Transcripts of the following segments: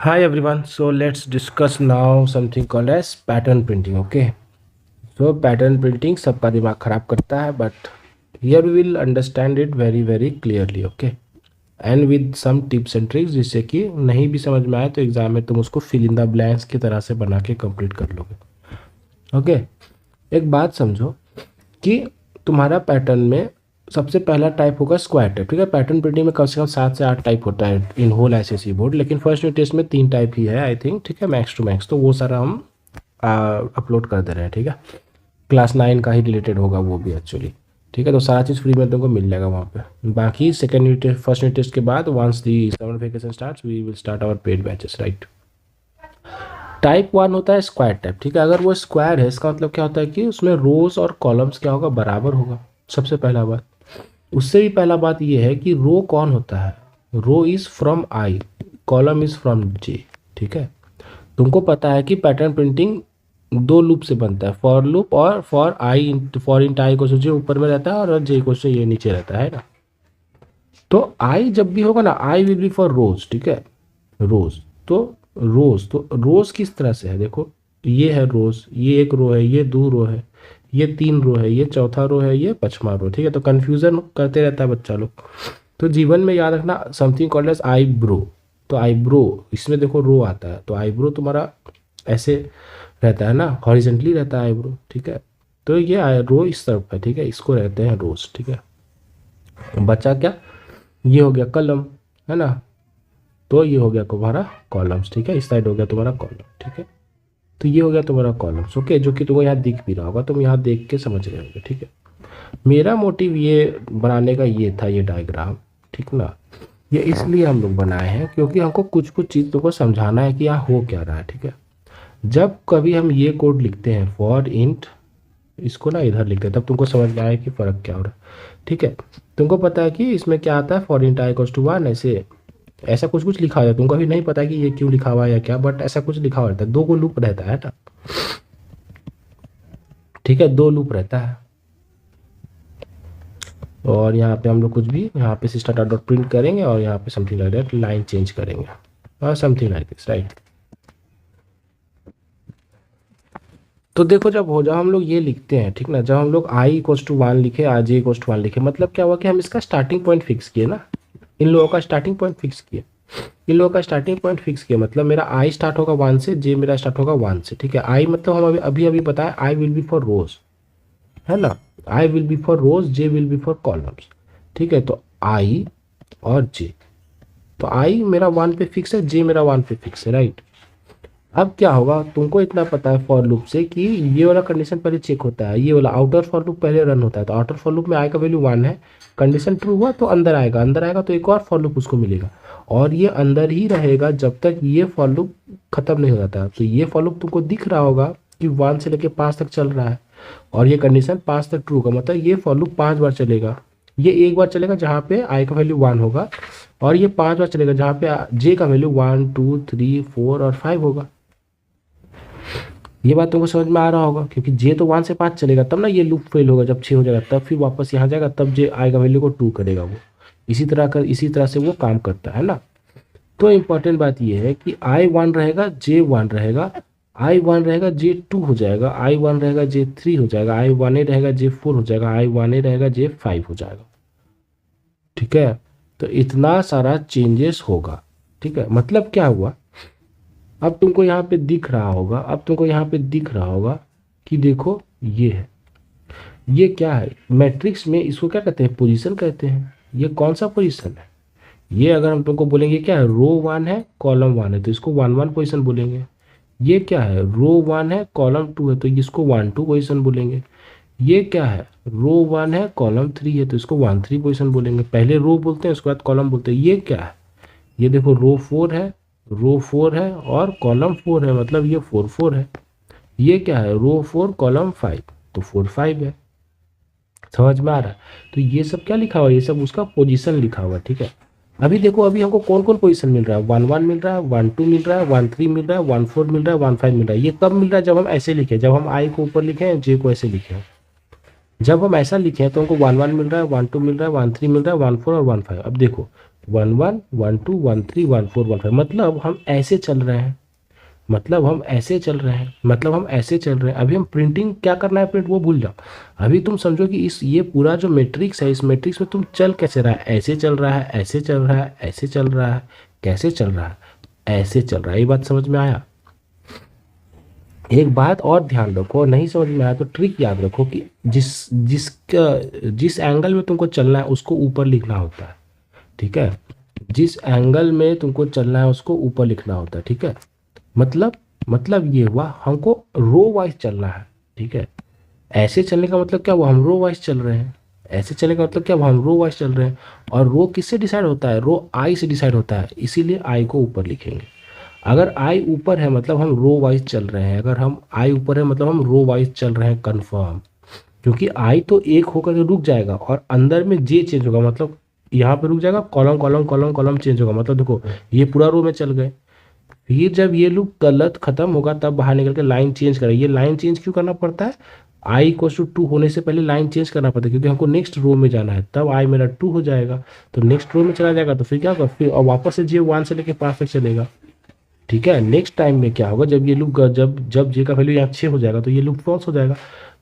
Hi everyone, so let's discuss now something called as pattern printing. Okay, so pattern printing सबका दिमाग खराब करता है, but here we will understand it very clearly. Okay, and with some tips and tricks जिससे कि नहीं भी समझ में आए तो एग्जाम में तुम उसको फिल इन द ब्लैंक्स की तरह से बना के कंप्लीट कर लोगे. ओके, एक बात समझो कि तुम्हारा पैटर्न में सबसे पहला टाइप होगा स्क्वायर टाइप. ठीक है, पैटर्न प्रिंटिंग में कम से कम 7 से 8 टाइप होता है इन होल एसएससी बोर्ड, लेकिन फर्स्ट यूनिट टेस्ट में 3 टाइप ही है आई थिंक. ठीक है, मैक्स टू मैक्स, तो वो सारा हम अपलोड कर दे रहे हैं. ठीक है, क्लास 9 का ही रिलेटेड होगा वो भी एक्चुअली. ठीक है, तो सारा चीज़ फ्री में तुमको मिल जाएगा वहाँ पे. बाकी second unit test, first unit test के बाद once the summer vacation starts we will start our paid batches. Right, type 1 होता है स्क्वायर टाइप. ठीक है, अगर वो स्क्वायर है इसका मतलब क्या होता है कि उसमें रोज और कॉलम्स क्या होगा, बराबर होगा. सबसे पहला बात. उससे भी पहला बात ये है कि रो कौन होता है, row is from i, column is from j. ठीक है, तुमको पता है कि पैटर्न प्रिंटिंग 2 लूप से बनता है, फॉर लूप और फॉर आई. फॉर इंट आई को जे ऊपर में रहता है और जे को ये नीचे रहता है ना. तो आई जब भी होगा ना, आई विल बी फॉर रोज. ठीक है, रोज. तो रोज किस तरह से है, देखो ये है रोज, ये एक रो है, ये 2 रो है, ये 3 रो है, ये चौथा रो है, ये 5वां रो. ठीक है, तो कन्फ्यूजन करते रहता है बच्चा लोग. तो जीवन में याद रखना समथिंग कॉल्ड एज आईब्रो. तो आईब्रो इसमें देखो रो आता है, तो आईब्रो तुम्हारा ऐसे रहता है ना, हॉरिजेंटली रहता है आईब्रो. ठीक है, तो ये रो इस तरफ है. ठीक है, इसको रहते हैं रोज. ठीक है, बचा क्या, ये हो गया कलम, है ना. तो ये हो गया तुम्हारा कॉलम्स. ठीक है, इस साइड हो गया तुम्हारा कॉलम. ठीक है, तो ये हो गया तुम्हारा कॉलम्स. ओके, जो कि तुमको यहाँ दिख भी रहा होगा, तुम यहाँ देख के समझ रहे होंगे. ठीक है, मेरा मोटिव ये बनाने का ये था, ये डायग्राम. ठीक ना, ये इसलिए हम लोग बनाए हैं क्योंकि हमको कुछ चीज़ तुमको समझाना है कि यहाँ हो क्या रहा है. ठीक है, जब कभी हम ये कोड लिखते हैं फॉर इंट, इसको ना इधर लिखते हैं, तब तुमको समझ में आए कि फ़र्क क्या हो रहा है. ठीक है, तुमको पता है कि इसमें क्या आता है, for int I equals to 1, ऐसे ऐसा कुछ लिखा हुआ है. तुमको अभी नहीं पता है कि ये क्यों लिखा हुआ है या क्या, बट ऐसा कुछ लिखा हुआ रहता है. 2 को लूप रहता है ना. ठीक है, 2 लूप रहता है. और यहाँ पे हम लोग कुछ भी यहाँ पे सिस्टम डॉट प्रिंट करेंगे और यहाँ पे something like that line change करेंगे और समथिंग लाइक दिस. राइट, तो देखो जब हम लोग ये लिखते हैं, ठीक ना, जब हम लोग आई इक्वल्स टू 1 लिखे, आज जे इक्वल्स टू 1 लिखे, मतलब क्या हुआ कि हम इसका स्टार्टिंग पॉइंट फिक्स किए ना. इन लोगों का स्टार्टिंग पॉइंट फिक्स किए, इन लोगों का स्टार्टिंग पॉइंट फिक्स किया. मतलब मेरा आई स्टार्ट होगा 1 से, जे मेरा स्टार्ट होगा 1 से. ठीक है, आई मतलब हम अभी बताया I will be for rows, है ना. I will be for rows, J will be for columns. ठीक है, तो आई और जे, तो आई मेरा 1 पे फिक्स है, जे मेरा 1 पे फिक्स है. राइट, अब क्या होगा, तुमको इतना पता है फॉर लूप से कि ये वाला कंडीशन पहले चेक होता है, ये वाला आउटर फॉर लूप पहले रन होता है. तो आउटर फॉर लूप में आई का वैल्यू 1 है, कंडीशन ट्रू हुआ तो अंदर आएगा, अंदर आएगा तो एक और फॉर लूप उसको मिलेगा, और ये अंदर ही रहेगा जब तक ये फॉर लूप खत्म नहीं हो जाता. तो ये फॉर लूप तुमको दिख रहा होगा कि 1 से लेके 5 तक चल रहा है, और ये कंडीशन 5 तक ट्रू होगा. मतलब ये फॉर लूप 5 बार चलेगा. ये एक बार चलेगा जहाँ पे आई का वैल्यू 1 होगा, और ये 5 बार चलेगा जहाँ पे जे का वैल्यू 1 2 3 4 और 5 होगा. ये बात तुमको समझ में आ रहा होगा, क्योंकि जे तो 1 से 5 चलेगा तब ना ये लूप फेल होगा. जब 6 हो जाएगा तब फिर वापस यहाँ जाएगा, तब जे आएगा वैल्यू को 2 करेगा वो. इसी तरह से वो काम करता है ना. तो इम्पोर्टेंट बात ये है कि आई 1 रहेगा, जे 1 रहेगा, आई 1 रहेगा, जे 2 हो जाएगा, आई 1 रहेगा, जे 3 हो जाएगा, आई 1 ए रहेगा, जे 4 हो जाएगा, आई 1 ए रहेगा, जे 5 हो जाएगा. ठीक है, तो इतना सारा चेंजेस होगा. ठीक है, मतलब क्या हुआ, अब तुमको यहाँ पे दिख रहा होगा, अब तुमको यहाँ पे दिख रहा होगा कि देखो ये है, ये क्या है, मैट्रिक्स में इसको क्या कहते हैं, पोजीशन कहते हैं. ये कौन सा पोजीशन है, ये अगर हम तुमको बोलेंगे क्या है, रो 1 है कॉलम 1 है तो इसको 1 1 पोजीशन बोलेंगे. ये क्या है, रो 1 है कॉलम 2 है तो इसको 1 2 पोजीशन बोलेंगे. ये क्या है, रो 1 है कॉलम 3 है तो इसको 1 3 पोजीशन बोलेंगे. पहले रो बोलते हैं उसके बाद कॉलम बोलते हैं. ये क्या है, ये देखो रो 4 है, रो 4 है और कॉलम 4 है, मतलब ये 4 4 है. ये क्या है, रो 4 कॉलम 5 तो 4 5 है. समझ में आ रहा है. तो ये सब क्या लिखा हुआ है, ये सब उसका पोजीशन लिखा हुआ है. ठीक है, अभी देखो अभी हमको कौन कौन पोजीशन मिल रहा है, 1 1 मिल रहा है, 1 2 मिल रहा है, 1 3 मिल रहा है, 1 4 मिल रहा है, 1 5 मिल रहा है. ये कब मिल रहा है, जब हम ऐसे लिखे, जब हम आई को ऊपर लिखे हैं, जे को ऐसे लिखे हैं. जब हम ऐसा लिखे हैं तो हमको 1 1 मिल रहा है, 1 2 मिल रहा है, 1 3 मिल रहा है, 1 4 और 1 5. अब देखो 1 1 1 2 1 3 1 4 1 5, मतलब हम ऐसे चल रहे हैं, मतलब हम ऐसे चल रहे हैं, मतलब हम ऐसे चल रहे हैं। अभी हम प्रिंटिंग क्या करना है, प्रिंट वो भूल जाओ। अभी तुम समझो कि इस ये पूरा जो मैट्रिक्स है, इस मैट्रिक्स में तुम चल कैसे रहा है, ऐसे चल रहा है, ऐसे चल रहा है, ऐसे चल रहा है, कैसे चल रहा है, ऐसे चल रहा है। ये बात समझ में आया? एक बात और ध्यान रखो, नहीं समझ में आया तो ट्रिक याद रखो कि जिस एंगल में तुमको चलना है उसको ऊपर लिखना होता है, ठीक है। जिस एंगल में तुमको चलना है उसको ऊपर लिखना होता है, ठीक है। मतलब मतलब ये हुआ हमको रो वाइज चलना है, ठीक है। ऐसे चलने का मतलब क्या हुआ, हम रो वाइज चल रहे हैं। ऐसे चलने का मतलब क्या हुआ, हम रो वाइज चल रहे हैं। और रो किससे डिसाइड होता है, रो आई से डिसाइड होता है, इसीलिए आई को ऊपर लिखेंगे। अगर आई ऊपर है मतलब हम रो वाइज चल रहे हैं, अगर हम आई ऊपर है मतलब हम रो वाइज चल रहे हैं, कन्फर्म। क्योंकि आई तो एक होकर के रुक जाएगा और अंदर में जे चेंज होगा, मतलब यहाँ पे रुक जाएगा, column column column column change होगा, मतलब देखो ये पूरा रो में चल गए। फिर जब ये लूप गलत खत्म होगा तब बाहर निकल के लाइन चेंज करें। ये लाइन चेंज क्यों करना पड़ता है, आई इक्वल टू 2 होने से पहले लाइन चेंज करना पड़ता है, क्योंकि हमको नेक्स्ट रो में जाना है, तब आई मेरा 2 हो जाएगा, तो नेक्स्ट रो में चला जाएगा, तो फिर क्या होगा, फिर और वापस से जे 1 से लेके 5 तक चलेगा, ठीक है। नेक्स्ट टाइम में क्या होगा, जब ये लूप जब जब जे का वैल्यू यहाँ 6 हो जाएगा तो ये लूप फॉल्स हो जाएगा।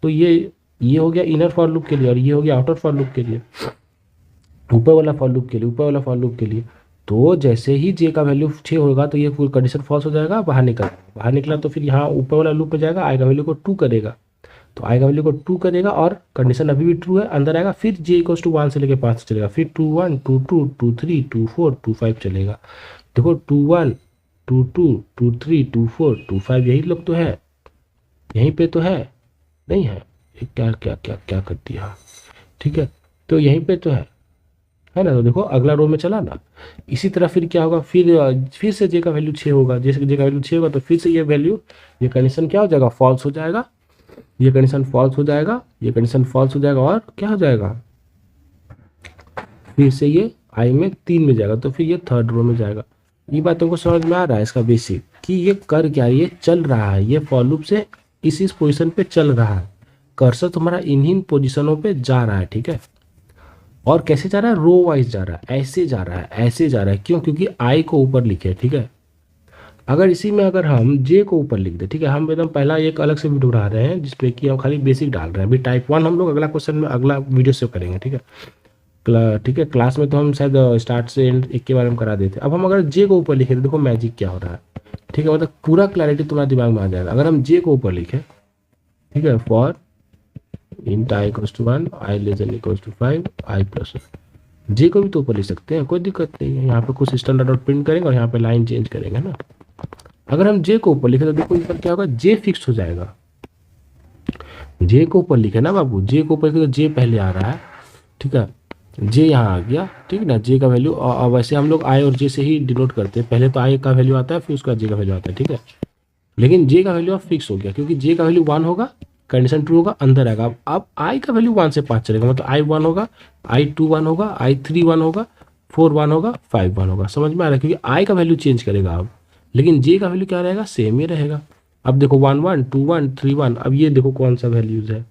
तो ये हो गया इनर फॉर लूप के लिए और ये हो गया आउटर फॉर लूप के लिए, ऊपर वाला फॉर लूप के लिए, ऊपर वाला फॉर लूप के लिए। तो जैसे ही जे का वैल्यू 6 होगा तो ये पूरी कंडीशन फॉल्स हो जाएगा, बाहर निकला तो फिर यहाँ ऊपर वाला लूप में जाएगा, आई का वैल्यू को 2 करेगा, तो आई का वैल्यू को 2 करेगा और कंडीशन अभी भी ट्रू है, अंदर आएगा, फिर जे इक्वल्स टू 1 से लेकर 5 चलेगा, फिर 2 1 2 2 2 3 2 4 2 5 चलेगा। देखो 2 1 2 2 2 3 2 4 2 5, यही लोग तो है, यहीं पे तो है, नहीं है, ये क्या क्या क्या क्या कर दिया, ठीक है। तो यहीं पे तो है ना। तो देखो अगला रो में चला ना, इसी तरह फिर क्या होगा, फिर से जे का वैल्यू 6 होगा, जैसे जे का वैल्यू 6 होगा तो फिर से ये वैल्यू, ये कंडीशन क्या हो जाएगा, फॉल्स हो जाएगा, ये कंडीशन फॉल्स हो जाएगा, ये कंडीशन फॉल्स हो जाएगा, और क्या हो जाएगा, फिर से ये आई में 3 में जाएगा, तो फिर ये थर्ड रो में जाएगा। ये बात तुमको समझ में आ रहा है इसका बेसिक, कि ये कर क्या, ये चल रहा है, ये फॉर लूप से इस पोजीशन पे चल रहा है, कर्सर तुम्हारा इन्हीं पोजीशनों पे जा रहा है, ठीक है। और कैसे जा रहा है, रो वाइज जा रहा है, ऐसे जा रहा है, ऐसे जा रहा है, क्यों, क्योंकि आई को ऊपर लिखे, ठीक है। अगर इसी में अगर हम जे को ऊपर लिख दे, ठीक है, हम एकदम पहला एक अलग से वीडियो उठा रहे हैं जिसपे कि हम खाली बेसिक डाल रहे हैं, अभी टाइप 1 हम लोग अगला क्वेश्चन में अगला वीडियो से करेंगे, ठीक है। ठीक है, क्लास में तो हम शायद स्टार्ट से एंड एक के बारे में करा देते। अब हम अगर जे को ऊपर लिखे तो देखो मैजिक क्या हो रहा है, ठीक है, मतलब पूरा क्लैरिटी तुम्हारे दिमाग में आ जाएगा। अगर हम जे को ऊपर लिखे, ठीक है, for int I equals to 1 i less than equals to 5 i plus, j को भी तो ऊपर लिख सकते हैं, कोई दिक्कत नहीं है। यहाँ पे कुछ स्टैंडर्ड आउट प्रिंट करेंगे और यहाँ पे लाइन चेंज करेंगे ना। अगर हम जे को ऊपर लिखे तो देखो ऊपर क्या होगा, जे फिक्स हो जाएगा। जे को ऊपर लिखे ना बाबू, जे को ऊपर लिखे तो जे पहले आ रहा है, ठीक है, जे यहाँ आ गया, ठीक है ना। जे का वैल्यू, और वैसे हम लोग आई और जे से ही डिनोट करते हैं, पहले तो आई का वैल्यू आता है फिर उसका जे का वैल्यू आता है, ठीक है। लेकिन जे का वैल्यू अब फिक्स हो गया, क्योंकि जे का वैल्यू 1 होगा, कंडीशन ट्रू होगा, अंदर आएगा। अब आई का वैल्यू 1 से 5 चलेगा, मतलब आई 1 होगा, आई 2 1 होगा, आई 3 1 होगा, 4 1 होगा, 5 1 होगा। समझ में आ रहा है, क्योंकि आई का वैल्यू चेंज करेगा अब, लेकिन जे का वैल्यू क्या रहेगा, सेम ही रहेगा। अब देखो 1 1 2 1 3 1, अब ये देखो कौन सा वैल्यूज है,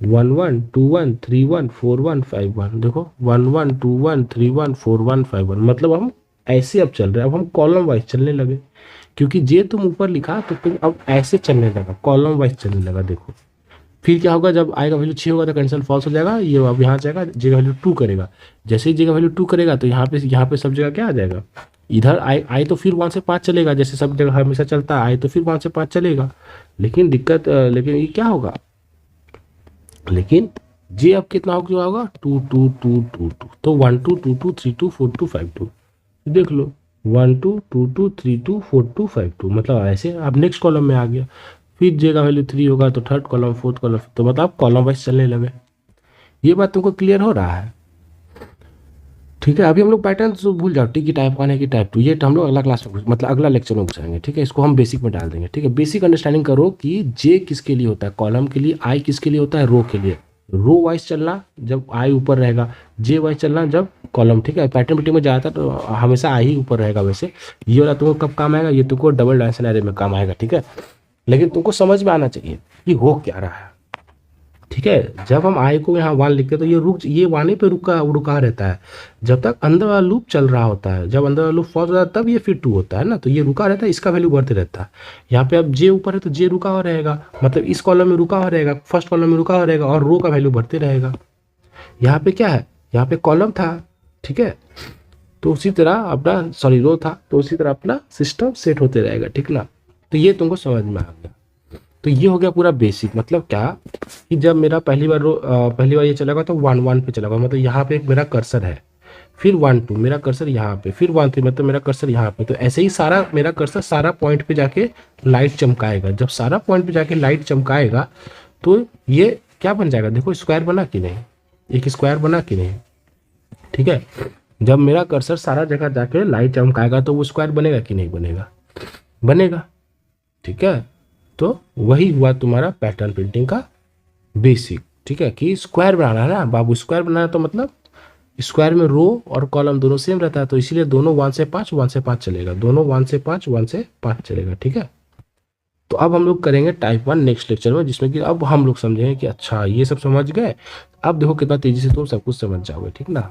1 1 2 1 3 1 4 1 5 1, देखो 1 1 2 1 3 1 4 1 5 1, मतलब हम ऐसे अब चल रहे हैं, अब हम कॉलम वाइज चलने लगे, क्योंकि जे तुम ऊपर लिखा तो तुम अब ऐसे चलने लगा, कॉलम वाइज चलने लगा। देखो फिर क्या होगा, जब आई का वैल्यू 6 होगा तो कंडीशन फॉल्स हो जाएगा, ये अब यहाँ जाएगा, जे का वैल्यू 2 करेगा, जैसे ही जे का वैल्यू 2 करेगा तो यहाँ पे सब जगह क्या आ जाएगा, इधर आई तो फिर 1 से 5 चलेगा, जैसे सब जगह हमेशा चलता है, आई तो फिर 1 से 5 चलेगा। लेकिन लेकिन ये क्या होगा, लेकिन जे अब कितना होगा, 2 2 2 2 2, तो 1 2 2 2 3 2 4 2 5 2, देख लो 1 2 2 2 3 2 4 2 5 2, मतलब ऐसे अब नेक्स्ट कॉलम में आ गया। फिर जे का वैल्यू 3 होगा तो थर्ड कॉलम, फोर्थ कॉलम, तो मतलब कॉलम वाइज चलने लगे। ये बात तुमको क्लियर हो रहा है, ठीक है। अभी हम लोग पैटर्न तो भूल जाओ, ठीक है, टाइप 1 है कि टाइप 2, ये हम लोग अगला क्लास में मतलब अगला लेक्चर में घुसाएंगे, ठीक है। इसको हम बेसिक में डाल देंगे, ठीक है। बेसिक अंडरस्टैंडिंग करो कि जे किसके लिए होता है, कॉलम के लिए, आई किसके लिए होता है, रो के लिए। रो वाइज चलना जब आई ऊपर रहेगा, जे वाइज चलना जब कॉलम, ठीक है। पैटर्न बिटिंग में जाता तो हमेशा आई ही ऊपर रहेगा। वैसे ये वाला तुमको कब काम आएगा, ये तुमको डबल डायमेंशन एरे में काम आएगा, ठीक है। लेकिन तुमको समझ में आना चाहिए कि हो क्या रहा है। ठीक है। जब हम आई को यहाँ वन लिखते हैं तो ये वाने पे रुका रुका रहता है जब तक अंदर वाला लूप चल रहा होता है। जब अंदर वाला लूप फॉल्स होता है तब ये फिर टू होता है ना, तो ये रुका रहता है, इसका वैल्यू बढ़ते रहता है। यहाँ पे अब जे ऊपर है तो जे रुका हुआ रहेगा, मतलब इस कॉलम में रुका हुआ रहेगा, फर्स्ट कॉलम में रुका हुआ रहेगा और रो का वैल्यू बढ़ते रहेगा। यहाँ पे क्या है, यहाँ पे कॉलम था, ठीक है, तो उसी तरह अपना सॉरी रो था, तो उसी तरह अपना सिस्टम सेट होते रहेगा, ठीक ना। तो ये तुमको समझ में आ गया। तो ये हो गया पूरा बेसिक, मतलब क्या कि जब मेरा पहली बार ये चलेगा तो 1 1 पे चलेगा, मतलब यहाँ पे एक मेरा कर्सर है, फिर 1 2 मेरा कर्सर यहाँ पे, फिर 1 3 मतलब मेरा कर्सर यहाँ पे। तो ऐसे ही सारा मेरा कर्सर सारा पॉइंट पे जाके लाइट चमकाएगा। जब सारा पॉइंट पे जाके लाइट चमकाएगा तो ये क्या बन जाएगा, देखो स्क्वायर बना कि नहीं, एक स्क्वायर बना कि नहीं, ठीक है। जब मेरा कर्सर सारा जगह जाके लाइट चमकाएगा तो वो स्क्वायर बनेगा कि नहीं बनेगा, बनेगा, ठीक है। तो वही हुआ तुम्हारा पैटर्न प्रिंटिंग का बेसिक, ठीक है, कि स्क्वायर बनाना है ना बाबू। स्क्वायर बनाना है तो मतलब स्क्वायर में रो और कॉलम दोनों सेम रहता है, तो इसीलिए दोनों 1 से 5 1 से 5 चलेगा, दोनों 1 से 5 1 से 5 चलेगा, ठीक है। तो अब हम लोग करेंगे टाइप 1 नेक्स्ट लेक्चर में, जिसमें कि अब हम लोग समझेंगे कि अच्छा ये सब समझ गए, अब देखो कितना तेजी से तुम सब कुछ समझ जाओगे, ठीक ना।